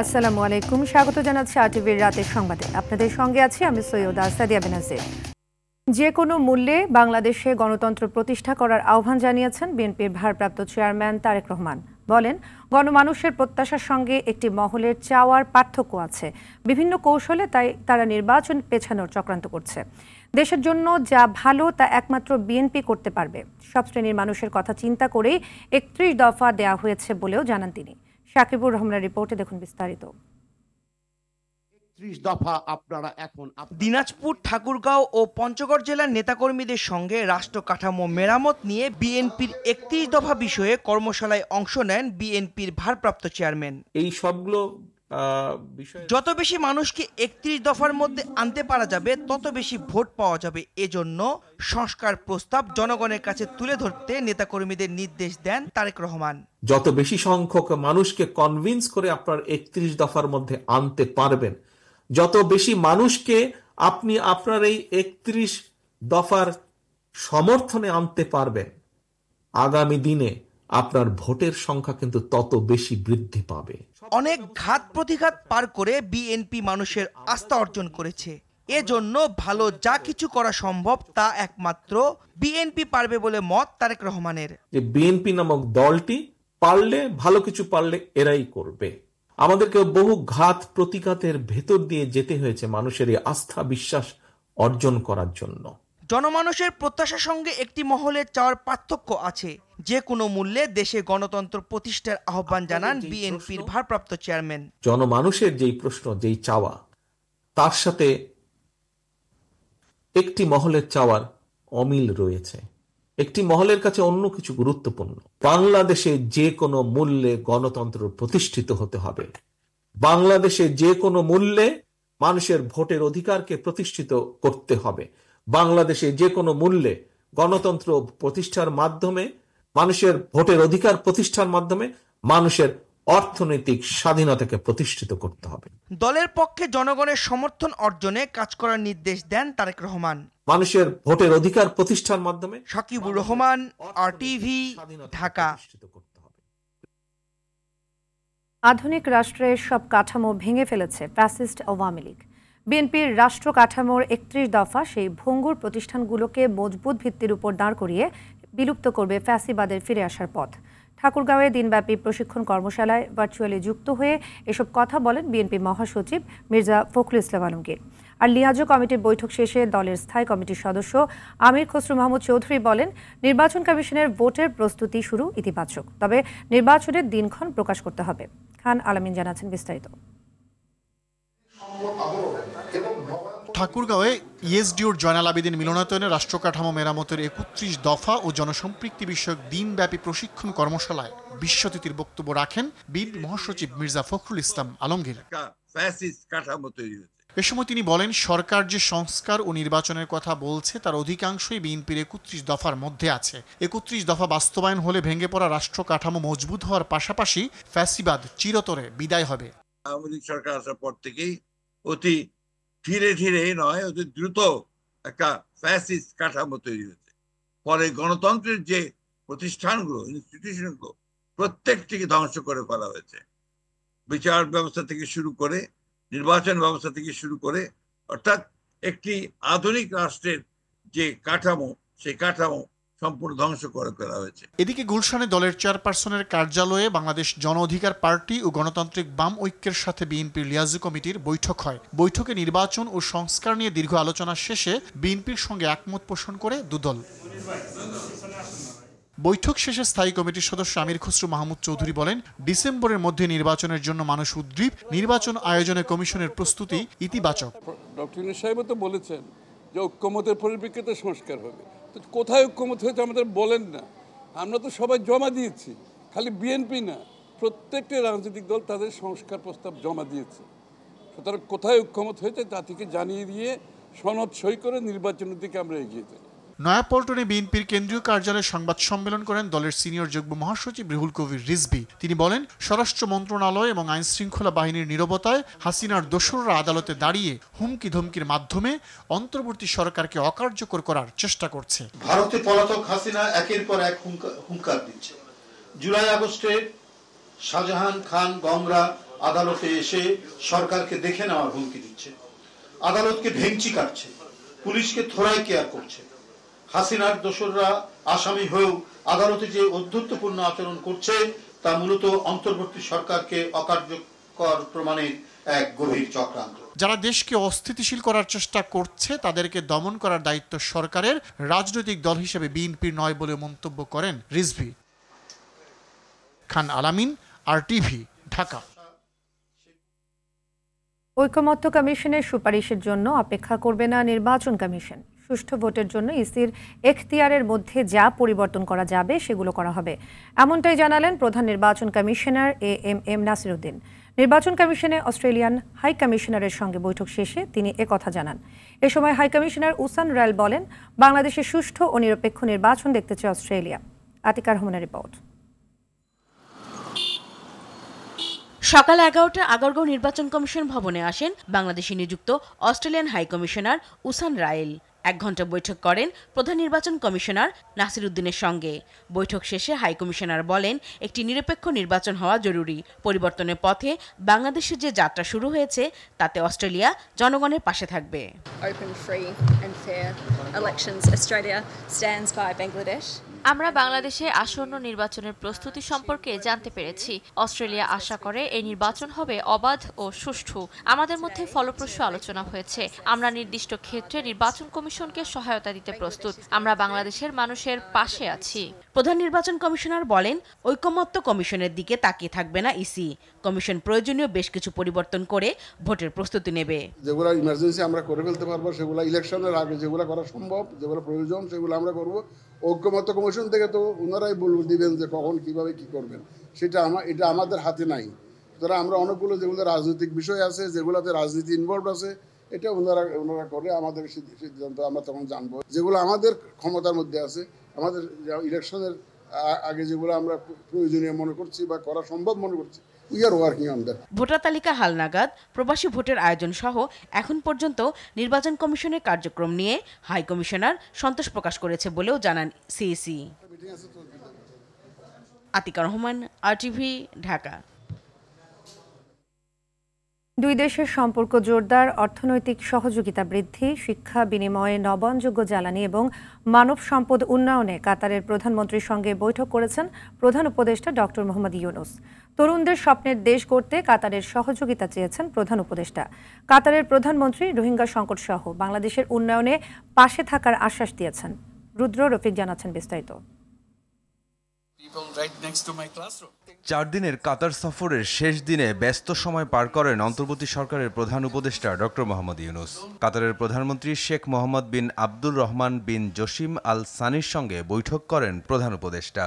আসসালামু আলাইকুম, স্বাগত জানাচ্ছি আরটিভির রাতের সংবাদে। আপনাদের সঙ্গে আছি আমি সৈয়দা সাদিয়া বেনাজির। যে কোনো মূল্যে বাংলাদেশে গণতন্ত্র প্রতিষ্ঠা করার আহ্বান জানিয়েছেন বিএনপির ভারপ্রাপ্ত চেয়ারম্যান তারেক রহমান। বলেন, গণমানুষের প্রত্যাশার সঙ্গে একটি মহলের চাওয়ার পার্থক্য আছে। বিভিন্ন কৌশলে তাই তারা নির্বাচন পেছানোর চক্রান্ত করছে। দেশের জন্য যা ভালো তা একমাত্র বিএনপি করতে পারবে। সব শ্রেণীর মানুষের কথা চিন্তা করেই ৩১ দফা দেয়া হয়েছে বলেও জানান তিনি। শাকিবুর রহমানের রিপোর্টে দেখুন বিস্তারিত। দিনাজপুর, ঠাকুরগাঁও ও পঞ্চগড় জেলার নেতাকর্মীদের সঙ্গে রাষ্ট্র কাঠামো মেরামত নিয়ে বিএনপির ৩১ দফা বিষয়ে কর্মশালায় অংশ নেন বিএনপির ভারপ্রাপ্ত চেয়ারম্যান। এই সবগুলো যত বেশি মানুষকে ৩১ দফার মধ্যে আনতে পারা যাবে তত বেশি ভোট পাওয়া যাবে। এজন্য সংস্কার প্রস্তাব জনগণের কাছে তুলে ধরতে নেতাকর্মীদের নির্দেশ দেন তারেক রহমান। যত বেশি সংখ্যক মানুষকে কনভিন্স করে আপনার ৩১ দফার মধ্যে আনতে পারবেন, যত বেশি মানুষকে আপনি আপনার এই ৩১ দফার সমর্থনে আনতে পারবেন, আগামী দিনে আপনার ভোটের সংখ্যা কিন্তু তত বেশি বৃদ্ধি পাবে। অনেক ঘাত প্রতিঘাত পার করে বিএনপি মানুষের আস্থা অর্জন করেছে। এজন্য ভালো যা কিছু করা সম্ভব তা একমাত্র বিএনপি পারবে বলে মত তারেক রহমানের। যে বিএনপি নামক দলটি পারলে, ভালো কিছু পারলে এরাই করবে। আমাদেরকে বহু ঘাত প্রতিঘাতের ভেতর দিয়ে যেতে হয়েছে মানুষের এই আস্থা বিশ্বাস অর্জন করার জন্য। জনমানুষের প্রত্যাশার সঙ্গে একটি মহলের চাওয়ার পার্থক্য আছে। যে কোনো মূল্যে দেশে গণতন্ত্র প্রতিষ্ঠার আহ্বান জানান বিএনপির ভারপ্রাপ্ত চেয়ারম্যান। জনমানুষের যেই প্রশ্ন, যেই চাওয়া, তার সাথে একটি মহলের চাওয়ার অমিল রয়েছে। একটি মহলের কাছে অন্য কিছু গুরুত্বপূর্ণ। বাংলাদেশে যে কোনো মূল্যে গণতন্ত্র প্রতিষ্ঠিত হতে হবে। বাংলাদেশে যে কোনো মূল্যে মানুষের ভোটের অধিকারকে প্রতিষ্ঠিত করতে হবে। বাংলাদেশে যে কোনো মূল্যে গণতন্ত্র প্রতিষ্ঠার মাধ্যমে, মানুষের ভোটের অধিকার প্রতিষ্ঠার মাধ্যমে মানুষের অর্থনৈতিক স্বাধীনতাকে প্রতিষ্ঠিত করতে হবে। দলের পক্ষে জনগণের সমর্থন অর্জনে কাজ করার নির্দেশ দেন তারেক রহমান। মানুষের ভোটের অধিকার প্রতিষ্ঠার মাধ্যমে। শাকিবুর রহমান, আরটিভি, ঢাকা। আধুনিক রাষ্ট্রের সব কাঠামো ভেঙে ফেলেছে ফ্যাসিস্ট আওয়ামী লীগ। বিএনপির রাষ্ট্র কাঠামোর ৩১ দফা সেই ভঙ্গুর প্রতিষ্ঠানগুলোকে মজবুত ভিত্তির উপর দাঁড় করিয়ে বিলুপ্ত করবে ফ্যাসিবাদের ফিরে আসার পথ। ঠাকুরগাঁওয়ে দিনব্যাপী প্রশিক্ষণ কর্মশালায় ভার্চুয়ালি যুক্ত হয়ে এসব কথা বলেন বিএনপি মহাসচিব মির্জা ফখরুল ইসলাম আলমগীর। আর লিয়াজো কমিটির বৈঠক শেষে দলের স্থায়ী কমিটির সদস্য আমির খসরু মাহমুদ চৌধুরী বলেন, নির্বাচন কমিশনের ভোটের প্রস্তুতি শুরু ইতিবাচক, তবে নির্বাচনের দিনক্ষণ প্রকাশ করতে হবে। খান আলামিন জানাচ্ছেন বিস্তারিত। ঠাকুরগাঁওয়ে ইএসডিওর জয়নাল আবেদীন মিলনায়তনে রাষ্ট্র কাঠামো মেরামতের ৩১ দফা ও জনসম্পৃক্তি বিষয়ক দিনব্যাপী প্রশিক্ষণ কর্মশালায় বিশ্বতিথির বক্তব্য রাখেন বিএনপি মহাসচিব মির্জা ফখরুল ইসলাম আলমগীর। এ সময় তিনি বলেন, সরকার যে সংস্কার ও নির্বাচনের কথা বলছে তার অধিকাংশই বিএনপির ৩১ দফার মধ্যে আছে। ৩১ দফা বাস্তবায়ন হলে ভেঙে পড়া রাষ্ট্র কাঠামো মজবুত হওয়ার পাশাপাশি ফ্যাসিবাদ চিরতরে বিদায় হবে। আওয়ামী লীগ সরকার আসার পর থেকেই অতি ধীরে ধীরে নয়, অতি দ্রুত একটা ফ্যাসিস্ট কাঠামো তৈরি হয়েছে। পরে গণতন্ত্রের যে প্রতিষ্ঠানগুলো, ইনস্টিটিউশনগুলো প্রত্যেকটিকে ধ্বংস করে ফেলা হয়েছে। বিচার ব্যবস্থা থেকে শুরু করে, নির্বাচন ব্যবস্থা থেকে শুরু করে, অর্থাৎ একটি আধুনিক রাষ্ট্রের যে কাঠামো, সেই কাঠামো সম্পূর্ণ ধ্বংস করে ফেলা হয়েছে। এদিকে গুলশানে দলের চেয়ারপারসনের কার্যালয়ে বাংলাদেশ জন অধিকার পার্টি ও গণতান্ত্রিক বাম ঐক্যের সাথে বিএনপির লিয়াজু কমিটির বৈঠক হয়। বৈঠকে নির্বাচন ও সংস্কার নিয়ে দীর্ঘ আলোচনা শেষে বিএনপির সঙ্গে একমত পোষণ করে দুদল। বৈঠক শেষে স্থায়ী কমিটির সদস্য আমির খসরু মাহমুদ চৌধুরী বলেন, ডিসেম্বরের মধ্যে নির্বাচনের জন্য মানুষ উদ্গ্রীব, নির্বাচন আয়োজনে কমিশনের প্রস্তুতি ইতিবাচক। ডক্টর ইউনূস সাহেব তো বলেছেন যে ঐক্যমতের পরিপ্রেক্ষিতে সংস্কার হবে। তো কোথায় ঐক্যমত হয়েছে আমাদের বলেন না। আমরা তো সবাই জমা দিয়েছি, খালি বিএনপি না, প্রত্যেকটি রাজনৈতিক দল তাদের সংস্কার প্রস্তাব জমা দিয়েছে। সুতরাং কোথায় ঐক্যমত হয়েছে জাতিকে জানিয়ে দিয়ে সনদ সই করে নির্বাচনের দিকে আমরা এগিয়ে যাই। নয়াপল্টনে বিএনপির কেন্দ্রীয় কার্যালয়ে সংবাদ সম্মেলন করেন দলের সিনিয়র যুগ্ম মহাসচিব রুহুল কবির রিজভী। তিনি বলেন, স্বরাষ্ট্র মন্ত্রণালয় এবং আইন শৃঙ্খলা বাহিনীর নীরবতায় হাসিনার দোসররা আদালতে দাঁড়িয়ে হুমকি ধমকির মাধ্যমে অন্তর্বর্তী সরকারকে অকার্যকর করার চেষ্টা করছে। ভারতে পলাতক হাসিনা একের পর এক হুঙ্কার দিচ্ছে। জুলাই আগস্টে শাহজাহান খান, গংরা, আদালতে এসে সরকারকে দেখে নেওয়ার হুমকি দিচ্ছে, আদালতকে ভেঙচি কাটছে, পুলিশকে থোড়াই কেয়ার করছে। হাসিনার দোসররা আসামি হয়েও আদালতে যে অধ্যত্বপূর্ণ আচরণ করছে তা মূলত অন্তর্বর্তী সরকারকে অকার্যকর প্রমাণের এক গভীর চক্রান্ত। যারা দেশকে অস্থিতিশীল করার চেষ্টা করছে তাদেরকে দমন করার দায়িত্ব সরকারের, রাজনৈতিক দল হিসেবে বিএনপির নয় বলে মন্তব্য করেন রিজভী। খান আলামিন, RTV, ঢাকা। ঐকমত্য কমিশনের সুপারিশের জন্য অপেক্ষা করবে না নির্বাচন কমিশন। সুষ্ঠু ভোটের জন্য ইসির এখতিয়ারের মধ্যে যা পরিবর্তন করা যাবে সেগুলো করা হবে, এমনটাই জানালেন প্রধান নির্বাচন কমিশনার AMM নাসির উদ্দিন। নির্বাচন কমিশনে অস্ট্রেলিয়ান হাই কমিশনারের সঙ্গে বৈঠক শেষে তিনি একথা জানান। এ সময় হাই কমিশনার উসান রায়েল বলেন, বাংলাদেশে সুষ্ঠু ও নিরপেক্ষ নির্বাচন দেখতে চায় অস্ট্রেলিয়া। আতিকা রহমানের রিপোর্ট। সকাল 11টায় আগারগাঁও নির্বাচন কমিশন ভবনে আসেন বাংলাদেশে নিযুক্ত অস্ট্রেলিয়ান হাই কমিশনার উসান রায়েল। 1 ঘণ্টা বৈঠক করেন প্রধান নির্বাচন কমিশনার নাসির উদ্দিনের সঙ্গে। বৈঠক শেষে হাই কমিশনার বলেন, একটি নিরপেক্ষ নির্বাচন হওয়া জরুরি। পরিবর্তনের পথে বাংলাদেশের যে যাত্রা শুরু হয়েছে তাতে অস্ট্রেলিয়া জনগণের পাশে থাকবে। Open, free and fair elections. Australia stands by Bangladesh. আমরা বাংলাদেশে আসন্ন নির্বাচনের প্রস্তুতি সম্পর্কে জানতে পেরেছি। অস্ট্রেলিয়া আশা করে এই নির্বাচন হবে অবাধ ও সুষ্ঠু। আমাদের মধ্যে ফলপ্রসূ আলোচনা হয়েছে। আমরা নির্দিষ্ট ক্ষেত্রে নির্বাচন কমিশনকে সহায়তা দিতে প্রস্তুত। আমরা বাংলাদেশের মানুষের পাশে আছি। প্রধান নির্বাচন কমিশনার বলেন, ঐকমত্য কমিশনের দিকে তাকিয়ে থাকবে না ইসি। কমিশন প্রয়োজনীয় বেশ কিছু পরিবর্তন করে ভোটের প্রস্তুতি নেবে। যেগুলো ইমার্জেন্সি আমরা করে ফেলতে পারবো, সেগুলো ইলেকশনের আগে যেগুলো করা সম্ভব, যেগুলো প্রয়োজন সেগুলো আমরা করব। ঐকমত্য কমিশন থেকে তো ওনারাই দিবেন যে কখন কিভাবে কি করবেন, এটা আমাদের হাতে নাই। যারা আমরা অনেকগুলো যেগুলো রাজনৈতিক বিষয় আছে, যেগুলোতে রাজনীতি ইনভলভ আছে, এটা ওনারা করে আমাদের সিদ্ধান্ত আমরা তখন জানবো। যেগুলো আমাদের ক্ষমতার মধ্যে আছে, আমাদের ইলেকশনের আগে যেগুলো আমরা প্রয়োজনীয় মনে করছি বা করা সম্ভব মনে করছি, we are working on that. Voter তালিকা হালনাগাদ, প্রবাসী ভোটের আয়োজন সহ এখন পর্যন্ত নির্বাচন কমিশনের কার্যক্রম নিয়ে হাই কমিশনার সন্তোষ প্রকাশ করেছে বলেও জানান সিইসি। আতিকা রহমান, RTV, ঢাকা। দুই দেশের সম্পর্ক জোরদার, অর্থনৈতিক সহযোগিতা বৃদ্ধি, শিক্ষা বিনিময়ে, নবায়নযোগ্য জ্বালানি এবং মানব সম্পদ উন্নয়নে কাতারের প্রধানমন্ত্রীর সঙ্গে বৈঠক করেছেন প্রধান উপদেষ্টা ডক্টর মোহাম্মদ ইউনূস। তরুণদের স্বপ্নের দেশ গড়তে কাতারের সহযোগিতা চেয়েছেন প্রধান উপদেষ্টা। কাতারের প্রধানমন্ত্রী রোহিঙ্গা সংকট সহ বাংলাদেশের উন্নয়নে পাশে থাকার আশ্বাস দিয়েছেন। রুদ্র রফিক জানাচ্ছেন বিস্তারিত। 4 দিনের কাতার সফরের শেষ দিনে ব্যস্ত সময় পার করেন অন্তর্বর্তী সরকারের প্রধান উপদেষ্টা ডক্টর মোহাম্মদ ইউনূস। কাতারের প্রধানমন্ত্রী শেখ মোহাম্মদ বিন আব্দুর রহমান বিন জসিম আল সানির সঙ্গে বৈঠক করেন প্রধান উপদেষ্টা।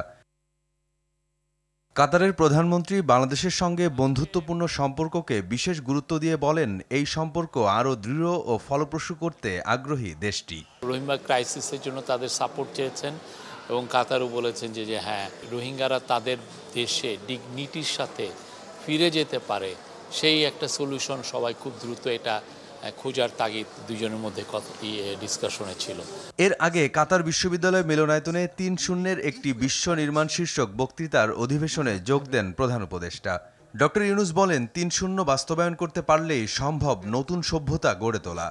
কাতারের প্রধানমন্ত্রী বাংলাদেশের সঙ্গে বন্ধুত্বপূর্ণ সম্পর্ককে বিশেষ গুরুত্ব দিয়ে বলেন, এই সম্পর্ক আরও দৃঢ় ও ফলপ্রসূ করতে আগ্রহী দেশটি। রোহিঙ্গা ক্রাইসিসের জন্য তাদের সাপোর্ট চেয়েছেন এবং কাতারও বলেছেন যে হ্যাঁ, রোহিঙ্গারা তাদের দেশে ডিগনিটির সাথে ফিরে যেতে পারে, সেই একটা সলিউশন সবাই খুব দ্রুত এটা খোঁজার তাগিদ দুজনের মধ্যে ডিসকাশনে ছিল। এর আগে কাতার বিশ্ববিদ্যালয় মিলনায়তনে ৩-০ একটি বিশ্ব নির্মাণ শীর্ষক বক্তৃতার অধিবেশনে যোগ দেন প্রধান উপদেষ্টা। ডক্টর ইউনূস বলেন, ৩-০ বাস্তবায়ন করতে পারলেই সম্ভব নতুন সভ্যতা গড়ে তোলা।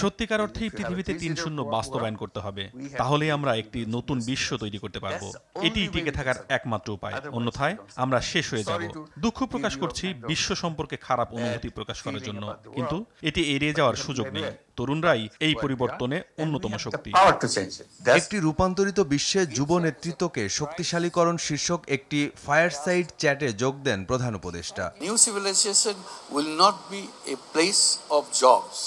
সত্যিকার অর্থেই পৃথিবীতে ৩-০ বাস্তবায়ন করতে হবে, তাহলেই আমরা একটি নতুন বিশ্ব তৈরি করতে পারব। এটি টিকে থাকার একমাত্র উপায়, অন্যথায় আমরা শেষ হয়ে যাব। দুঃখ প্রকাশ করছি বিশ্ব সম্পর্কে খারাপ অনুভূতি প্রকাশ করার জন্য, কিন্তু এটি এড়িয়ে যাওয়ার সুযোগ নেই। তরুণরাই এই পরিবর্তনে অন্যতম শক্তি। একটি রূপান্তরিত বিশ্বে যুব নেতৃত্বকে শক্তিশালীকরণ শীর্ষক একটি ফায়ারসাইড চ্যাটে যোগ দেন প্রধান উপদেষ্টা। New civilisation will not be a place of jobs.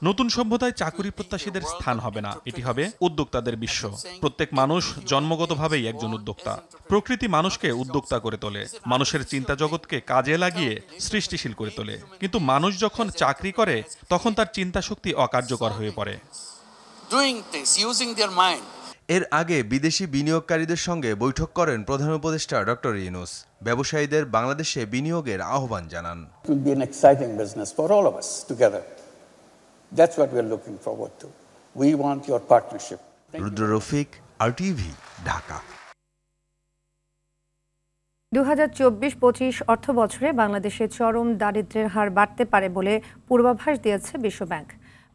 নতুন সভ্যতায় চাকুরি প্রত্যাশীদের স্থান হবে না, এটি হবে উদ্যোক্তাদের বিশ্ব। প্রত্যেক মানুষ জন্মগতভাবেই একজন উদ্যোক্তা। প্রকৃতি মানুষকে উদ্যোক্তা করে তোলে, মানুষের চিন্তা জগৎকে কাজে লাগিয়ে সৃষ্টিশীল করে তোলে। কিন্তু মানুষ যখন চাকরি করে তখন তার চিন্তা শক্তি অকার্যকর হয়ে পড়ে। এর আগে বিদেশি বিনিয়োগকারীদের সঙ্গে বৈঠক করেন প্রধান উপদেষ্টা ডক্টর ইউনূস। ব্যবসায়ীদের বাংলাদেশে বিনিয়োগের আহ্বান জানান। That's what we're looking forward to. We want your partnership. Rudra Rafiq, RTV, Dhaka. 2024-25 অর্থ বছরে বাংলাদেশে চরম দারিদ্র্যের হার বাড়তে পারে বলে পূর্বাভাস দিয়েছে বিশ্বব্যাংক।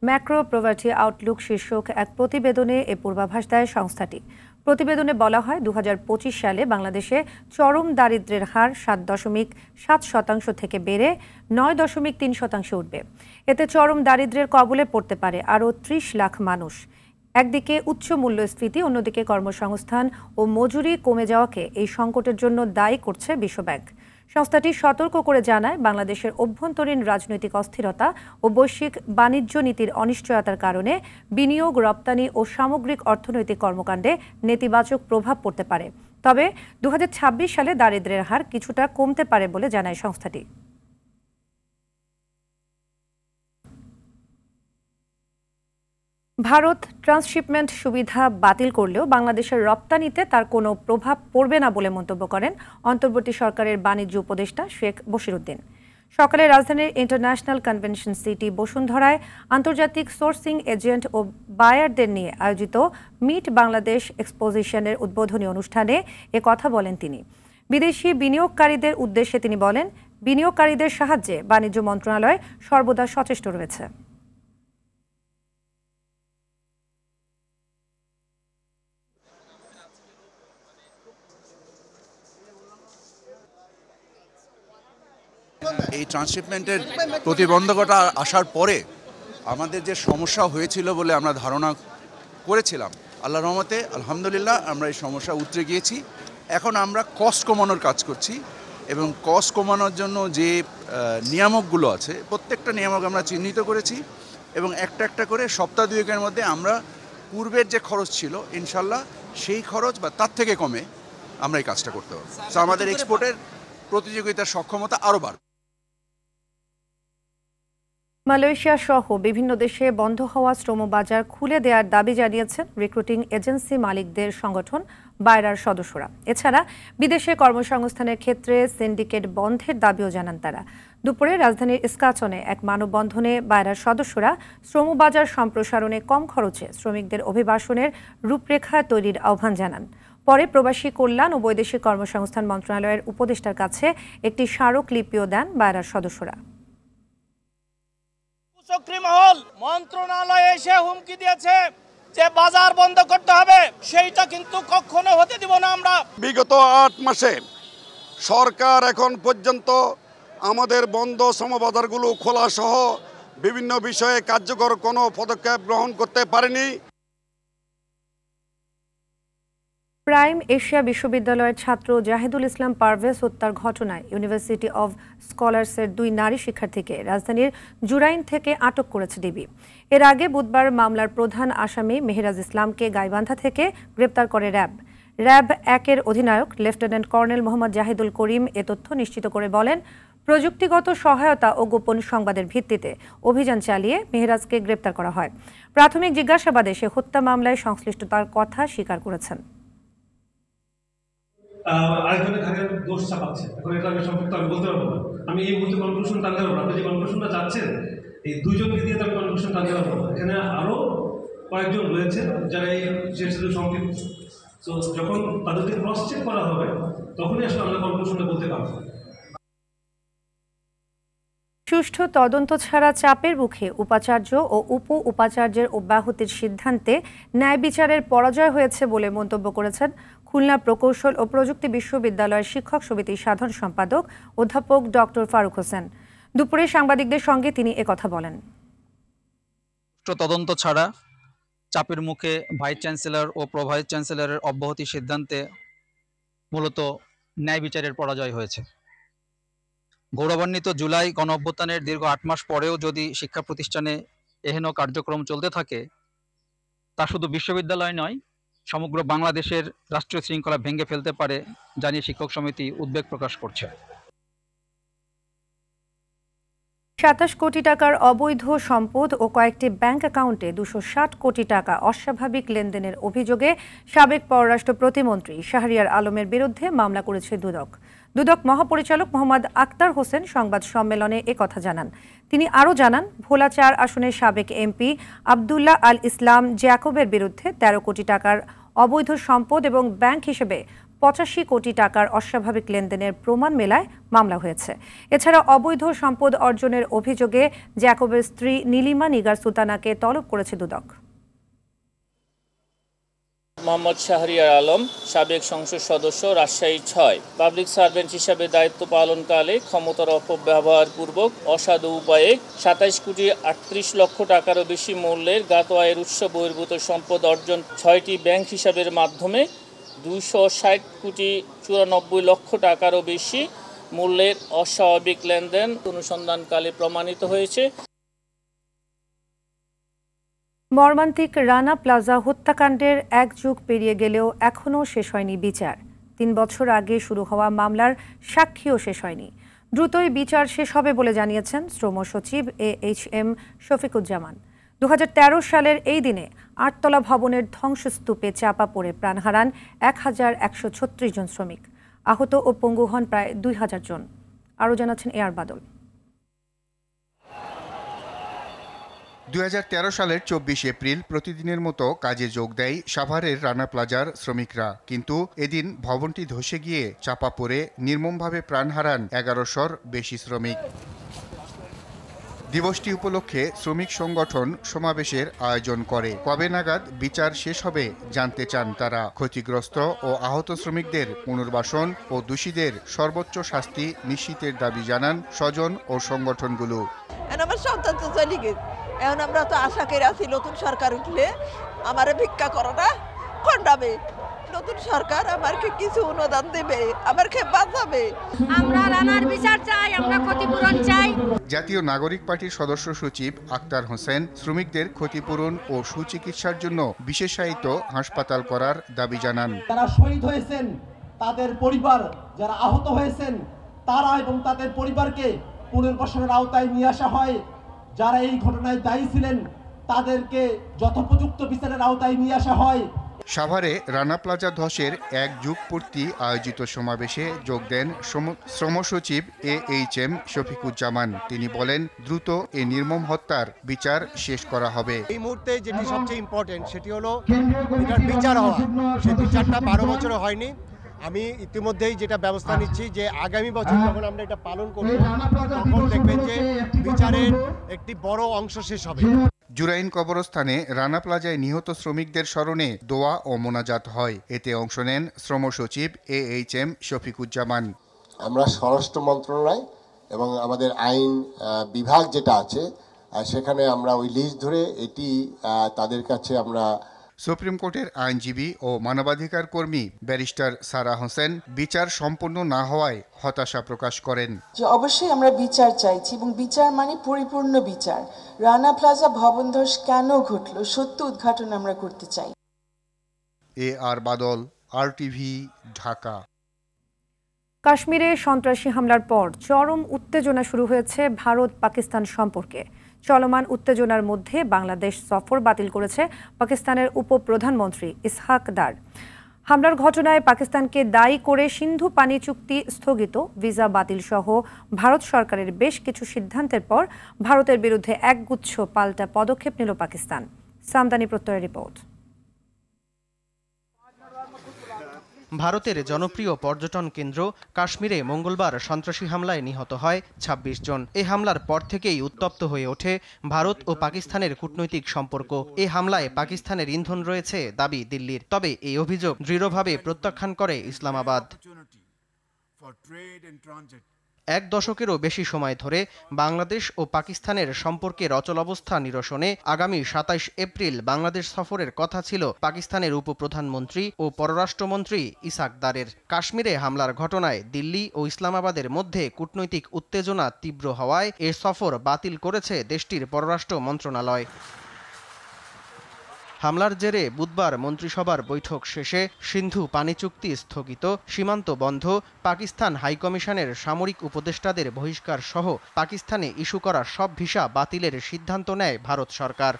ম্যাক্রো পভার্টি আউটলুক শীর্ষক এক প্রতিবেদনে এ পূর্বাভাস দেয় সংস্থাটি। প্রতিবেদনে বলা হয় 2025 সালে বাংলাদেশে চরম দারিদ্র্যের হার 7.7% থেকে বেড়ে 9.3% উঠবে। এতে চরম দারিদ্র্যের কবলে পড়তে পারে আরও 30 লাখ মানুষ। একদিকে উচ্চ মূল্যস্ফীতি, অন্যদিকে কর্মসংস্থান ও মজুরি কমে যাওয়াকে এই সংকটের জন্য দায়ী করছে বিশ্বব্যাংক। সংস্থাটি সতর্ক করে জানায়, বাংলাদেশের অভ্যন্তরীণ রাজনৈতিক অস্থিরতা ও বৈশ্বিক বাণিজ্য নীতির অনিশ্চয়তার কারণে বিনিয়োগ, রপ্তানি ও সামগ্রিক অর্থনৈতিক কর্মকাণ্ডে নেতিবাচক প্রভাব পড়তে পারে। তবে 2026 সালে দারিদ্র্যের হার কিছুটা কমতে পারে বলে জানায় সংস্থাটি। ভারত ট্রান্সশিপমেন্ট সুবিধা বাতিল করলেও বাংলাদেশের রপ্তানিতে তার কোনো প্রভাব পড়বে না বলে মন্তব্য করেন অন্তর্বর্তী সরকারের বাণিজ্য উপদেষ্টা শেখ বশিরউদ্দিন। সকালে রাজধানীর ইন্টারন্যাশনাল কনভেনশন সিটি বসুন্ধরায় আন্তর্জাতিক সোর্সিং এজেন্ট ও বায়ারদের নিয়ে আয়োজিত মিট বাংলাদেশ এক্সপোজিশনের উদ্বোধনী অনুষ্ঠানে এ কথা বলেন তিনি। বিদেশি বিনিয়োগকারীদের উদ্দেশ্যে তিনি বলেন, বিনিয়োগকারীদের সাহায্যে বাণিজ্য মন্ত্রণালয় সর্বদা সচেষ্ট রয়েছে। এই ট্রান্সশিপমেন্টের প্রতিবন্ধকতা আসার পরে আমাদের যে সমস্যা হয়েছিল বলে আমরা ধারণা করেছিলাম, আল্লাহর রহমতে আলহামদুলিল্লাহ আমরা এই সমস্যা উতরে গিয়েছি। এখন আমরা কস্ট কমানোর কাজ করছি এবং কস্ট কমানোর জন্য যে নিয়ামকগুলো আছে প্রত্যেকটা নিয়ামক আমরা চিহ্নিত করেছি এবং একটা একটা করে সপ্তাহ দুয়েকের মধ্যে আমরা পূর্বের যে খরচ ছিল ইনশাল্লাহ সেই খরচ বা তার থেকে কমে আমরা এই কাজটা করতে পারবো। তো আমাদের এক্সপোর্টের প্রতিযোগিতার সক্ষমতা আরও বাড়বে। মালয়েশিয়া সহ বিভিন্ন দেশে বন্ধ হওয়া শ্রমবাজার খুলে দেওয়ার দাবি জানিয়েছেন রিক্রুটিং এজেন্সি মালিকদের সংগঠন বায়রার সদস্যরা। এছাড়া বিদেশে কর্মসংস্থানের ক্ষেত্রে সিন্ডিকেট বন্ধের দাবিও জানান তারা। দুপুরে রাজধানীর ইস্কাচনে এক মানববন্ধনে বায়রার সদস্যরা শ্রমবাজার সম্প্রসারণে কম খরচে শ্রমিকদের অভিবাসনের রূপরেখা তৈরির আহ্বান জানান। পরে প্রবাসী কল্যাণ ও বৈদেশিক কর্মসংস্থান মন্ত্রণালয়ের উপদেষ্টার কাছে একটি স্মারকলিপিও দেন বায়রার সদস্যরা। মহল মন্ত্রণালয়ে এসে হুমকি দিয়েছে যে বাজার বন্ধ করতে হবে, সেইটা কিন্তু কখনো হতে দিব না আমরা। বিগত 8 মাসে সরকার এখন পর্যন্ত আমাদের বন্ধ শ্রমবাজারগুলো খোলা সহ বিভিন্ন বিষয়ে কার্যকর কোনো পদক্ষেপ গ্রহণ করতে পারেনি। প্রাইম এশিয়া বিশ্ববিদ্যালয়ের ছাত্র জাহিদুল ইসলাম পারভেজ হত্যার ঘটনায় ইউনিভার্সিটি অব স্কলার্সের 2 নারী শিক্ষার্থীকে রাজধানীর জুরাইন থেকে আটক করেছে ডিবি। এর আগে বুধবার মামলার প্রধান আসামি মেহেরাজ ইসলামকে গাইবান্ধা থেকে গ্রেপ্তার করে র্যাব। র্যাব 1-এর অধিনায়ক লেফটেন্যান্ট কর্নেল মোহাম্মদ জাহিদুল করিম এ তথ্য নিশ্চিত করে বলেন, প্রযুক্তিগত সহায়তা ও গোপন সংবাদের ভিত্তিতে অভিযান চালিয়ে মেহেরাজকে গ্রেপ্তার করা হয়। প্রাথমিক জিজ্ঞাসাবাদে সে হত্যা মামলায় সংশ্লিষ্টতার কথা স্বীকার করেছেন। আরেকজনের ঘাড়ে দোষ চাপাচ্ছে। এখন এটা আমি সম্পর্কে আমি বলতে পারবো না। আমি এই মুহূর্তে কনক্লুশন টানতে পারবো না। আপনি যে কনক্লুশনটা চাচ্ছেন, এই 2জনকে দিয়ে তো আমি কনক্লুশন টানতে পারবো না। এখানে আরও কয়েকজন রয়েছে যারা এই সাথে সম্পৃক্ত। তো যখন তাদেরকে ক্রস চেক করা হবে তখনই আসলে আমরা কনক্লুশনটা বলতে পারবো। সুষ্ঠু তদন্ত ছাড়া চাপের মুখে উপাচার্য ও উপাচার্যের অব্যাহতির সিদ্ধান্তে ন্যায় বিচারের পরাজয় হয়েছে বলে মন্তব্য করেছেন খুলনা প্রকৌশল ও প্রযুক্তি বিশ্ববিদ্যালয়ের শিক্ষক সমিতির সাধারণ সম্পাদক অধ্যাপক ডক্টর ফারুক হোসেন। দুপুরে সাংবাদিকদের সঙ্গে তিনি একথা বলেন। তদন্ত ছাড়া চাপের মুখে ভাইস চ্যান্সেলর ও প্রো ভাইস চ্যান্সেলরের অব্যাহতির সিদ্ধান্তে মূলত ন্যায় বিচারের পরাজয় হয়েছে। গৌরবান্বিত জুলাই গণ অভ্যুত্থানের দীর্ঘ 8 মাস পরেও যদি শিক্ষা প্রতিষ্ঠানে এহেন কার্যক্রম চলতে থাকে, তা শুধু বিশ্ববিদ্যালয় নয়, সমগ্র বাংলাদেশের রাষ্ট্রীয় শৃঙ্খলা ভেঙে ফেলতে পারে জানিয়ে শিক্ষক সমিতি উদ্বেগ প্রকাশ করছে। 27 কোটি টাকার অবৈধ সম্পদ ও কয়েকটি ব্যাংক অ্যাকাউন্টে 260 কোটি টাকা অস্বাভাবিক লেনদেনের অভিযোগে সাবেক পররাষ্ট্র প্রতিমন্ত্রী শাহরিয়ার আলমের বিরুদ্ধে মামলা করেছে দুদক। দুদক মহাপরিচালক মোহাম্মদ আক্তার হোসেন সংবাদ সম্মেলনে একথা জানান। তিনি আরও জানান, ভোলা 4 আসনের সাবেক এমপি আবদুল্লাহ আল ইসলাম জ্যাকবের বিরুদ্ধে 13 কোটি টাকার অবৈধ সম্পদ এবং ব্যাংক হিসেবে 85 কোটি টাকার অস্বাভাবিক লেনদেনের প্রমাণ মেলায় মামলা হয়েছে। এছাড়া অবৈধ সম্পদ অর্জনের অভিযোগে জ্যাকবের স্ত্রী নীলিমা নিগার সুলতানাকে তলব করেছে দুদক। মোহাম্মদ শাহরিয়ার আলম, সাবেক সংসদ সদস্য, রাজশাহী 6, পাবলিক সার্ভেন্ট হিসাবে দায়িত্ব পালনকালে ক্ষমতার অপব্যবহার পূর্বক অসাধু উপায়ে 27 কোটি 38 লক্ষ টাকারও বেশি মূল্যের জ্ঞাত আয়ের উৎস বহির্ভূত সম্পদ অর্জন 6টি ব্যাংক হিসাবের মাধ্যমে 260 কোটি 94 লক্ষ টাকারও বেশি মূল্যের অস্বাভাবিক লেনদেন অনুসন্ধানকালে প্রমাণিত হয়েছে। মর্মান্তিক রানা প্লাজা হত্যাকাণ্ডের 1 যুগ পেরিয়ে গেলেও এখনও শেষ হয়নি বিচার। 3 বছর আগে শুরু হওয়া মামলার সাক্ষীও শেষ হয়নি। দ্রুতই বিচার শেষ হবে বলে জানিয়েছেন শ্রম সচিব AHM শফিকুজ্জামান। 2013 সালের এই দিনে 8তলা ভবনের ধ্বংসস্তূপে চাপা পড়ে প্রাণ হারান 1136 জন শ্রমিক। আহত ও পঙ্গু হন প্রায় 2000 জন। আরও জানাচ্ছেন এআর বাদল। 2013 সালের 24 এপ্রিল প্রতিদিনের মতো কাজে যোগ দেয় সাভারের রানা প্লাজার শ্রমিকরা, কিন্তু এদিন ভবনটি ধসে গিয়ে চাপা পড়ে নির্মমভাবে প্রাণ হারান 1100-র বেশি শ্রমিক। দিবসটি উপলক্ষে শ্রমিক সংগঠন সমাবেশের আয়োজন করে। কবে নাগাদ বিচার শেষ হবে জানতে চান তারা। ক্ষতিগ্রস্ত ও আহত শ্রমিকদের পুনর্বাসন ও দোষীদের সর্বোচ্চ শাস্তি নিশ্চিতের দাবি জানান স্বজন ও সংগঠনগুলো। আমার সন্তান তো চলে গেছে, এখন আমরা তো আশা করে আছি নতুন সরকার উঠলে আমারে ভিক্ষা করাটা খণ্ডাবে, নতুন সরকার আমাকে কিছু অনুদান দেবে, আমাকে বাঁচাবে। আমরা রানার বিচার চাই, আমরা ক্ষতিপূরণ চাই। জাতীয় নাগরিক পার্টির সদস্য সচিব আক্তার হোসেন শ্রমিকদের ক্ষতিপূরণ ও সুচিকিৎসার জন্য বিশেষায়িত হাসপাতাল করার দাবি জানান। যারা শহীদ হয়েছেন তাদের পরিবার, যারা আহত হয়েছেন তারা এবং তাদের পরিবারকে পুনর্বাসনের আওতায় নিয়ে আসা হয়। যারা এই ঘটনায় দায়ী ছিলেন তাদেরকে যথোপযুক্ত বিচারের আওতায় নিয়ে আসা হয়। সাভারে রানা প্লাজা ধসের 1 যুগ পূর্তি আয়োজিত সমাবেশে যোগ দেন শ্রম সচিব AHM শফিকুজ্জামান। তিনি বলেন, দ্রুত এই নির্মম হত্যার বিচার শেষ করা হবে। এই মুহূর্তে যেটি সবচেয়ে ইম্পর্টেন্ট সেটি হলো এটার বিচার হওয়া। সেই বিচারটা 12 বছরে হয়নি। আমি ইতিমধ্যেই যেটা ব্যবস্থা নিচ্ছি যে আগামী বছর যখন আমরা এটা পালন করব তখন দেখবেন যে বিচারের একটি বড় অংশ শেষ হবে। জুরাইন কবরস্থানে রানা প্লাজায় নিহত শ্রমিকদের স্মরণে দোয়া ও মোনাজাত হয়। এতে অংশ নেন শ্রম সচিব AHM শফিকুজ্জামান। আমরা স্বরাষ্ট্র মন্ত্রণালয় এবং আমাদের আইন বিভাগ যেটা আছে সেখানে আমরা ওই লিস্ট ধরে এটি তাদের কাছে আমরা। সুপ্রিম কোর্টের আইনজীবী ও মানবাধিকার কর্মী ব্যারিস্টার সারা হোসেন বিচার সম্পন্ন না হওয়ায় হতাশা প্রকাশ করেন। যে অবশ্যই আমরা বিচার চাইছি এবং বিচার মানে পরিপূর্ণ বিচার। রানা প্লাজা ভবন ধস কেন ঘটলো সত্য উদ্ঘাটন আমরা করতে চাই। AR বাদল, RTV, ঢাকা। কাশ্মীরে সন্ত্রাসী হামলার পর চরম উত্তেজনা শুরু হয়েছে ভারত পাকিস্তান সম্পর্কে। চলমান উত্তেজনার মধ্যে বাংলাদেশ সফর বাতিল করেছে পাকিস্তানের উপপ্রধানমন্ত্রী ইসহাক দার। হামলার ঘটনায় পাকিস্তানকে দায়ী করে সিন্ধু পানি চুক্তি স্থগিত, ভিসা বাতিল সহ ভারত সরকারের বেশ কিছু সিদ্ধান্তের পর ভারতের বিরুদ্ধে একগুচ্ছ পাল্টা পদক্ষেপ নিল পাকিস্তান। সামদানি প্রত্যয়ের রিপোর্ট। ভারতের জনপ্রিয় পর্যটন কেন্দ্র কাশ্মীরে মঙ্গলবার সন্ত্রাসী হামলায় নিহত হয় 26 জন। এই হামলার পর থেকেই উত্তপ্ত হয়ে ওঠে ভারত ও পাকিস্তানের কূটনৈতিক সম্পর্ক। এই হামলায় পাকিস্তানের ইন্ধন রয়েছে দাবি দিল্লির, তবে এই অভিযোগ দৃঢ়ভাবে প্রত্যাখ্যান করে ইসলামাবাদ। 1 দশকেরও বেশি সময় ধরে বাংলাদেশ ও পাকিস্তানের সম্পর্কের অচলাবস্থা নিরসনে আগামী 27 এপ্রিল বাংলাদেশ সফরের কথা ছিল পাকিস্তানের উপপ্রধানমন্ত্রী ও পররাষ্ট্রমন্ত্রী ইসহাক দারের। কাশ্মীরে হামলার ঘটনায় দিল্লি ও ইসলামাবাদের মধ্যে কূটনৈতিক উত্তেজনা তীব্র হওয়ায় এ সফর বাতিল করেছে দেশটির পররাষ্ট্র মন্ত্রণালয়। হামলার জেরে বুধবার মন্ত্রিসভার বৈঠক শেষে সিন্ধু পানি চুক্তি স্থগিত, সীমান্ত বন্ধ, পাকিস্তান হাইকমিশনের সামরিক উপদেষ্টাদের বহিষ্কার সহ পাকিস্তানে ইস্যু করা সব ভিসা বাতিলের সিদ্ধান্ত নেয় ভারত সরকার।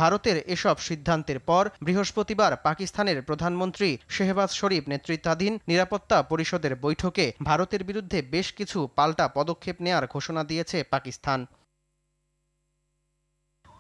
ভারতের এসব সিদ্ধান্তের পর বৃহস্পতিবার পাকিস্তানের প্রধানমন্ত্রী শেহবাজ শরীফ নেতৃত্বাধীন নিরাপত্তা পরিষদের বৈঠকে ভারতের বিরুদ্ধে বেশ কিছু পাল্টা পদক্ষেপ নেয়ার ঘোষণা দিয়েছে পাকিস্তান।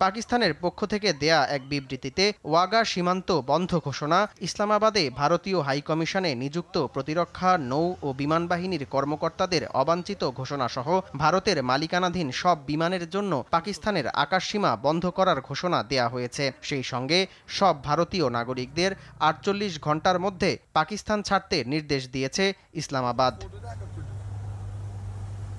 পাকিস্তানের পক্ষ থেকে দেয়া এক বিবৃতিতে ওয়াগা সীমান্ত বন্ধ ঘোষণা, ইসলামাবাদে ভারতীয় হাইকমিশনে নিযুক্ত প্রতিরক্ষা, নৌ ও বিমান বাহিনীর কর্মকর্তাদের অবাঞ্ছিত ঘোষণাসহ ভারতের মালিকানাধীন সব বিমানের জন্য পাকিস্তানের আকাশসীমা বন্ধ করার ঘোষণা দেয়া হয়েছে। সেই সঙ্গে সব ভারতীয় নাগরিকদের 48 ঘণ্টার মধ্যে পাকিস্তান ছাড়তে নির্দেশ দিয়েছে ইসলামাবাদ।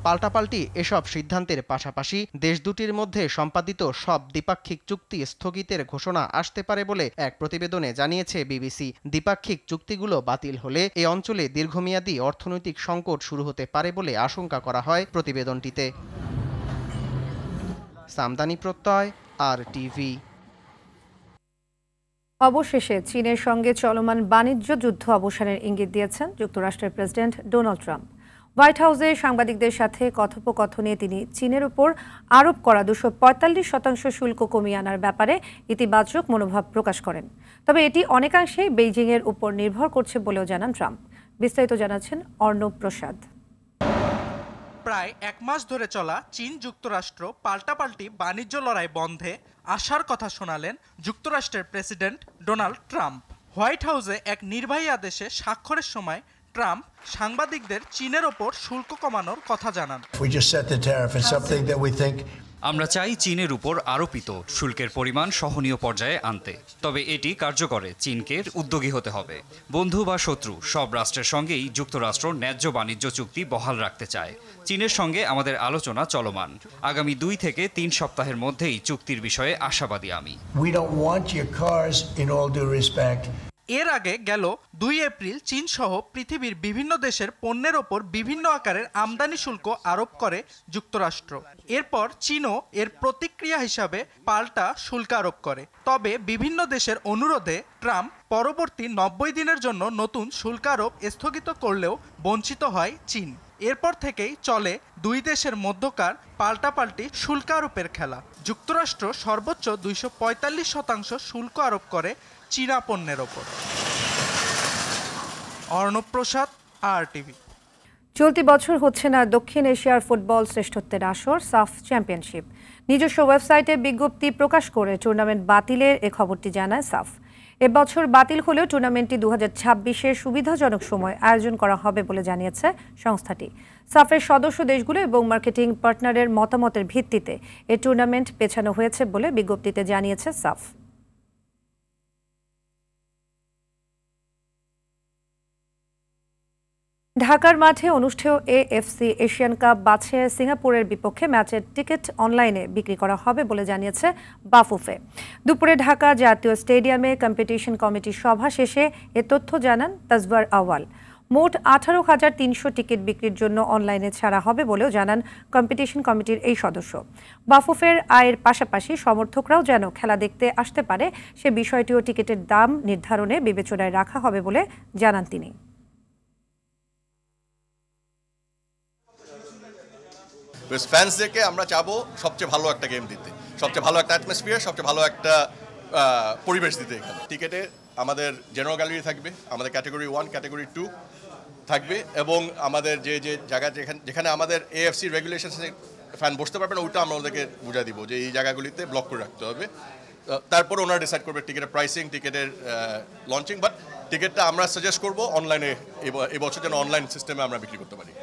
পাল্টাপাল্টি এসব সিদ্ধান্তের পাশাপাশি দেশ দুটির মধ্যে সম্পাদিত সব দ্বিপাক্ষিক চুক্তি স্থগিতের ঘোষণা আসতে পারে বলে এক প্রতিবেদনে জানিয়েছে বিবিসি। দ্বিপাক্ষিক চুক্তিগুলো বাতিল হলে এ অঞ্চলে দীর্ঘমেয়াদী অর্থনৈতিক সংকট শুরু হতে পারে বলে আশঙ্কা করা হয় প্রতিবেদনটিতে। সামদানি প্রত্যয়, RTV। অবশেষে চীনের সঙ্গে চলমান বাণিজ্য যুদ্ধ অবসানের ইঙ্গিত দিয়েছেন যুক্তরাষ্ট্রের প্রেসিডেন্ট ডোনাল্ড ট্রাম্প। হোয়াইট হাউসে সাংবাদিকদের সাথে কথোপকথনে তিনি চীনের উপর আরোপ করা 245% শুল্ক কমিয়ে আনার ব্যাপারে ইতিবাচক মনোভাব প্রকাশ করেন। তবে এটি অনেকাংশেই বেইজিংয়ের উপর নির্ভর করছে বলেও জানান ট্রাম্প। বিস্তারিত জানাচ্ছেন অর্ণব প্রসাদ। প্রায় 1 মাস ধরে চলা চীন যুক্তরাষ্ট্র পাল্টাপাল্টি বাণিজ্য লড়াই বন্ধে আশার কথা শোনালেন যুক্তরাষ্ট্রের প্রেসিডেন্ট ডোনাল্ড ট্রাম্প। হোয়াইট হাউসে এক নির্বাহী আদেশে স্বাক্ষরের সময় ট্রাম্প সাংবাদিকদের চীনের ওপর শুল্ক কমানোর কথা জানান। আমরা চাই চীনের উপর আরোপিত শুল্কের পরিমাণ সহনীয় পর্যায়ে আনতে, তবে এটি কার্যকরে চীনকে উদ্যোগী হতে হবে। বন্ধু বা শত্রু সব রাষ্ট্রের সঙ্গেই যুক্তরাষ্ট্র ন্যায্য বাণিজ্য চুক্তি বহাল রাখতে চায়। চীনের সঙ্গে আমাদের আলোচনা চলমান। আগামী 2 থেকে 3 সপ্তাহের মধ্যেই চুক্তির বিষয়ে আশাবাদী আমি। এর আগে গেল 2 এপ্রিল চীন সহ পৃথিবীর বিভিন্ন দেশের পণ্যের ওপর বিভিন্ন আকারের আমদানি শুল্ক আরোপ করে যুক্তরাষ্ট্র। এরপর চীনও এর প্রতিক্রিয়া হিসাবে পাল্টা শুল্ক আরোপ করে। তবে বিভিন্ন দেশের অনুরোধে ট্রাম্প পরবর্তী 90 দিনের জন্য নতুন শুল্ক আরোপ স্থগিত করলেও বঞ্চিত হয় চীন। এরপর থেকেই চলে 2 দেশের মধ্যকার পাল্টাপাল্টি শুল্ক আরোপের খেলা। যুক্তরাষ্ট্র সর্বোচ্চ 245% শুল্ক আরোপ করে চীনা পণ্যের ওপর। অর্ণব প্রসাদ, RTV। চলতি বছর হচ্ছে না দক্ষিণ এশিয়ার ফুটবল শ্রেষ্ঠত্বের আসর সাফ চ্যাম্পিয়নশিপ। নিজস্ব ওয়েবসাইটে বিজ্ঞপ্তি প্রকাশ করে টুর্নামেন্ট বাতিলের এ খবরটি জানায় সাফ। এবছর বাতিল হলেও টুর্নামেন্টটি 2026-এর সুবিধাজনক সময় আয়োজন করা হবে বলে জানিয়েছে সংস্থাটি। সাফের সদস্য দেশগুলো এবং মার্কেটিং পার্টনারের মতামতের ভিত্তিতে এ টুর্নামেন্ট পেছানো হয়েছে বলে বিজ্ঞপ্তিতে জানিয়েছে সাফ। ঢাকার মাঠে অনুষ্ঠেয় AFC এশিয়ান কাপ বাছাইয়ে সিঙ্গাপুরের বিপক্ষে ম্যাচের টিকিট অনলাইনে বিক্রি করা হবে বলে জানিয়েছে বাফুফে। দুপুরে ঢাকা জাতীয় স্টেডিয়ামে কম্পিটিশন কমিটির সভা শেষে এ তথ্য জানান তাজওয়ার আওয়াল। মোট 18,300 টিকিট বিক্রির জন্য অনলাইনে ছাড়া হবে বলেও জানান কম্পিটিশন কমিটির এই সদস্য। বাফুফের আয়ের পাশাপাশি সমর্থকরাও যেন খেলা দেখতে আসতে পারে সে বিষয়টিও টিকিটের দাম নির্ধারণে বিবেচনায় রাখা হবে বলে জানান তিনি। ফ্যান্সদেরকে আমরা চাবো সবচেয়ে ভালো একটা গেম দিতে, সবচেয়ে ভালো একটা অ্যাটমসফিয়ার, সবচেয়ে ভালো একটা পরিবেশ দিতে। এখানে টিকেটে আমাদের জেনারেল গ্যালারি থাকবে, আমাদের ক্যাটাগরি 1, ক্যাটাগরি 2 থাকবে, এবং আমাদের যে যে জায়গা যেখানে আমাদের AFC রেগুলেশনসে ফ্যান বসতে পারবে না, ওইটা আমরা ওদেরকে বুঝা দিব যে এই জায়গাগুলিতে ব্লক করে রাখতে হবে। তারপর ওনারা ডিসাইড করবে টিকিটের প্রাইসিং, টিকিটের লঞ্চিং। বাট টিকিটটা আমরা সাজেস্ট করবো অনলাইনে এবছর যেন অনলাইন সিস্টেমে আমরা বিক্রি করতে পারি।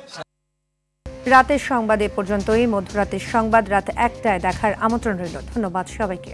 রাতের সংবাদ এ পর্যন্তই। মধ্যরাতের সংবাদ রাত 1টায় দেখার আমন্ত্রণ রইল। ধন্যবাদ সবাইকে।